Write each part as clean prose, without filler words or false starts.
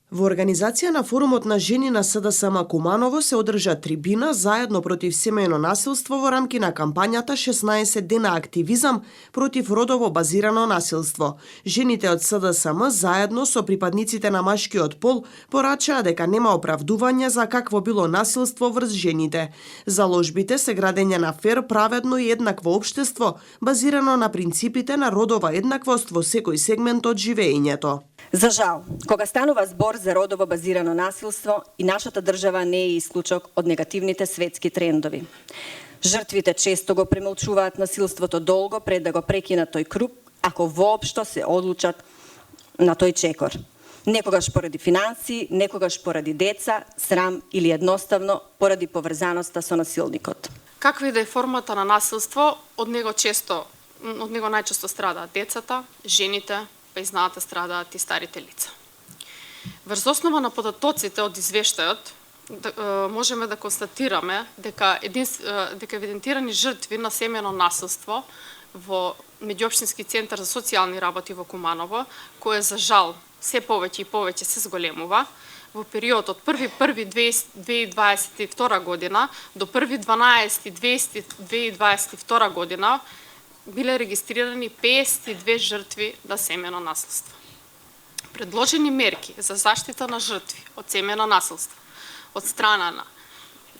Во организација на форумот на жени на СДСМ Куманово се одржа трибина заедно против семејно насилство во рамки на кампањата 16 дена активизам против родово базирано насилство. Жените од СДСМ заедно со припадниците на машкиот пол порачаа дека нема оправдување за какво било насилство врз жените. Заложбите се градење на фер, праведно и еднакво општество, базирано на принципите на родова еднаквост во секој сегмент од живеењето. За жал, кога станува збор за родово базирано насилство, и нашата држава не е исклучок од негативните светски трендови. Жртвите често го премолчуваат насилството долго пред да го прекинат тој круг, ако воопшто се одлучат на тој чекор. Некогаш поради финансии, некогаш поради деца, срам или едноставно поради поврзаноста со насилникот. Каква и да е формата на насилство, од него најчесто страдаат децата, жените, па и знаате страдаат и старите лица. Врз основа на податоците од извештајот, можеме да констатираме дека евидентирани жртви на семејно насилство во Меѓуопштински центар за социјални работи во Куманово, кое за жал се повеќе и повеќе се зголемува, во период од 1.1.2022 година до 1.12.2022 година биле регистрирани 52 жртви на семејно насилство. Предложени мерки за заштита на жртви од семејно насилство од страна на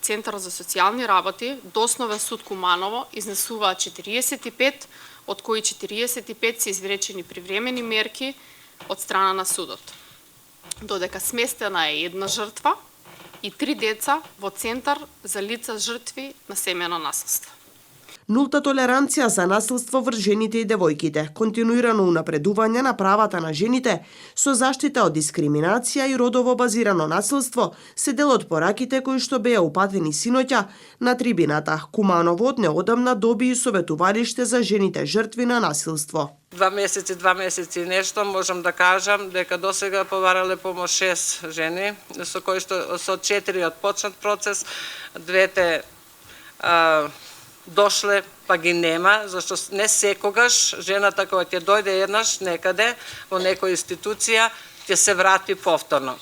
Центарот за социјални работи до Основен суд Куманово изнесуваат 45, од кои 45 се извречени привремени мерки од страна на судот. Додека сместена е една жртва и 3 деца во Центар за лица жртви на семејно насилство. Нулта толеранција за насилство врз жените и девојките, континуирано унапредување на правата на жените со заштита од дискриминација и родово базирано насилство се дел од пораките кои што беа упатени синоќа на трибината. Куманово од неодамна доби и советувалиште за жените жртви на насилство. 2 месеци нешто можам да кажам дека досега побарале помош 6 жени, со кои што со 4 од почнат процес, двете дошле, па ги нема, зашто не секогаш жената кога ќе дојде еднаш некаде во некоја институција ќе се врати повторно.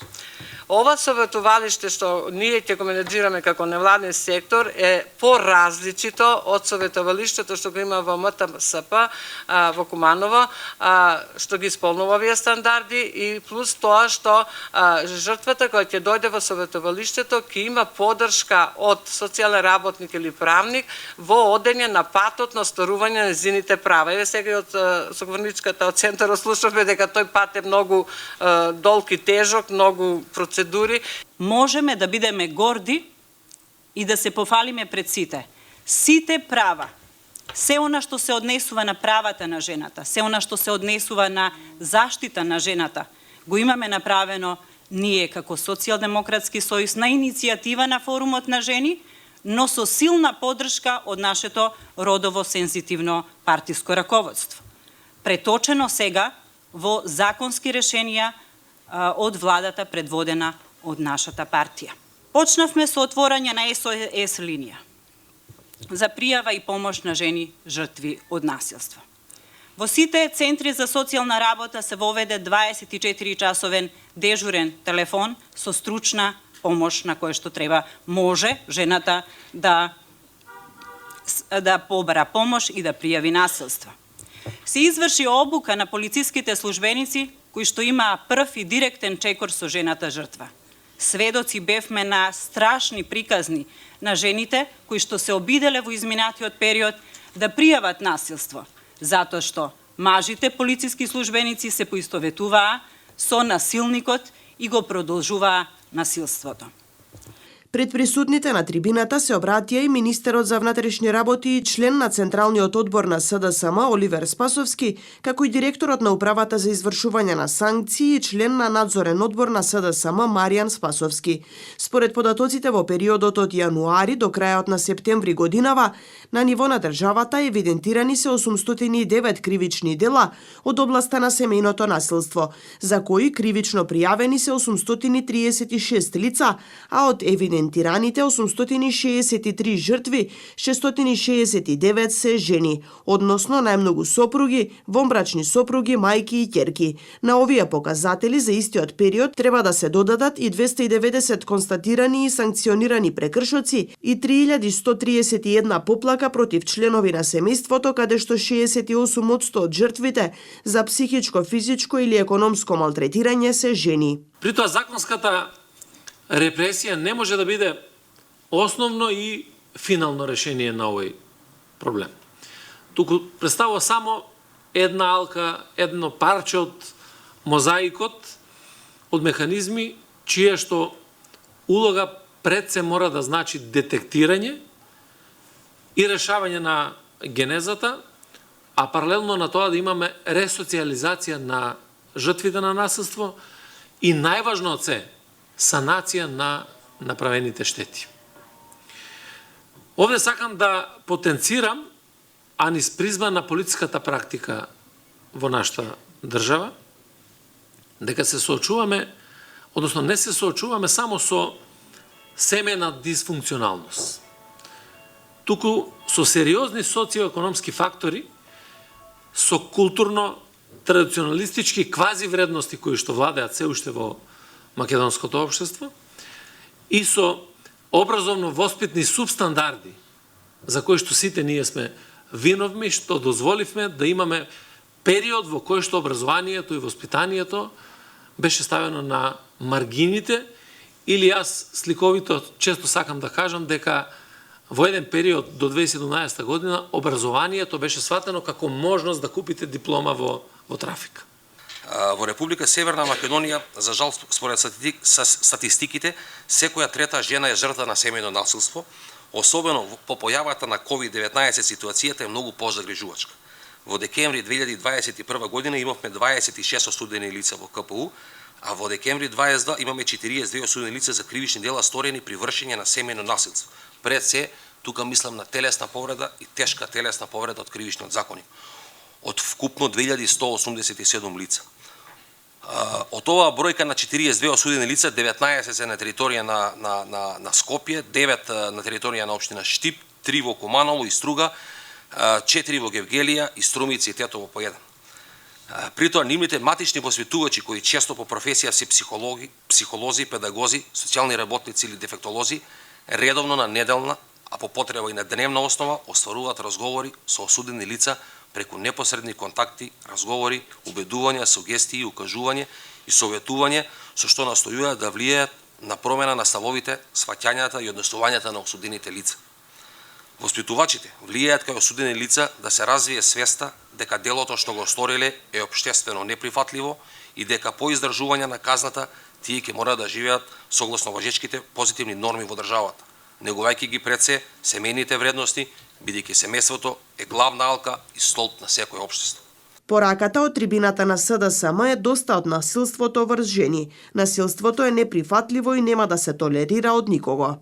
Ова советувалиште што ние ќе го менеджираме како невладен сектор е поразличито од советувалиштето што го има во МТСП во Куманово, што ги исполнува овие стандарди и плюс тоа што жртвата која ќе дојде во советувалиштето ќе има поддршка од социјален работник или правник во одење на патот на остварување на незините права. Еве сега од соговорничката од центарот слушавме дека тој пат е многу долг и тежок, многу процедури. Можеме да бидеме горди и да се пофалиме пред сите. Сите права, се она што се однесува на правата на жената, се она што се однесува на заштита на жената, го имаме направено ние како Социјалдемократски сојуз на иницијатива на форумот на жени, но со силна поддршка од нашето родово сензитивно партиско раководство. Преточено сега во законски решенија од владата предводена од нашата партија. Почнавме со отворање на SOS линија за пријава и помош на жени жртви од насилство. Во сите центри за социјална работа се воведе 24-часовен дежурен телефон со стручна помош на која што треба може жената да побара помош и да пријави насилство. Се изврши обука на полициските службеници кои што имаа прв и директен чекор со жената жртва. Сведоци бевме на страшни приказни на жените кои што се обиделе во изминатиот период да пријават насилство, затоа што мажите полициски службеници се поистоветуваа со насилникот и го продолжуваа насилството. Пред присутните на трибината се обратија и министерот за внатрешни работи и член на Централниот одбор на СДСМ Оливер Спасовски, како и директорот на Управата за извршување на санкции и член на надзорен одбор на СДСМ Маријан Спасовски. Според податоците во периодот од јануари до крајот на септември годинава, на ниво на државата евидентирани се 809 кривични дела од областа на семејното насилство, за кои кривично пријавени се 836 лица, а од евидентираните документираните 863 жртви, 669 се жени, односно најмногу сопруги, вонбрачни сопруги, мајки и ќерки. На овие показатели за истиот период треба да се додадат и 290 констатирани и санкционирани прекршоци и 3131 поплака против членови на семејството, каде што 68% од жртвите за психичко, физичко или економско малтретирање се жени. При тоа законската репресија не може да биде основно и финално решение на овој проблем. Туку представува само една алка, едно парче од мозаикот од механизми чија што улога пред се мора да значи детектирање и решавање на генезата, а паралелно на тоа да имаме ресоциализација на жртвите на насилство и најважно од се, санација на направените штети. Овде сакам да потенцирам, а низ призма на политичката практика во нашата држава, дека се соочуваме, односно не се соочуваме само со семејна дисфункционалност, туку со сериозни социоекономски фактори, со културно, традиционалистички квази вредности кои што владеат се уште во македонското општество и со образовно-воспитни субстандарди за кои што сите ние сме виновни, што дозволивме да имаме период во кој што образованието и воспитанието беше ставено на маргините, или јас сликовито често сакам да кажам дека во еден период до 2017 година образованието беше сватено како можност да купите диплома во трафик. Во Република Северна Македонија, за жал, според статистиките, секоја трета жена е жртва на семејно насилство, особено по појавата на COVID-19 ситуацијата е многу позагрижувачка. Во декември 2021 година имавме 26 осудени лица во КПУ, а во декември 2022 имаме 42 осудени лица за кривични дела сторени при вршење на семејно насилство. Пред се, тука мислам на телесна повреда и тешка телесна повреда од кривичниот законник. Од вкупно 2187 лица. Од оваа бројка на 42 осудени лица, 19 се на територија на Скопје, 9 на територија на општина Штип, 3 во Куманово и Струга, 4 во Гевгелија и Струмици и Тетово по 1. При тоа нивните матични посветувачи, кои често по професија се психолози, педагози, социјални работници или дефектолози, редовно на неделна, а по потреба и на дневна основа, остваруваат разговори со осудени лица преку непосредни контакти, разговори, убедувања, сугестии, укажување и советување, со што настојуваат да влијаат на промена на ставовите, сваќањата и однесувањата на осудените лица. Воспитувачите влијаат кај осудени лица да се развие свеста дека делото што го сториле е општествено неприфатливо и дека по издржување на казната тие ќе мора да живеат согласно важечките позитивни норми во државата, негувајќи ги пред се семејните вредности, бидејќи семејството е главна алка и столб на секој општество. Пораката од трибината на СДСМ е доста од насилството врз жени. Насилството е неприфатливо и нема да се толерира од никого.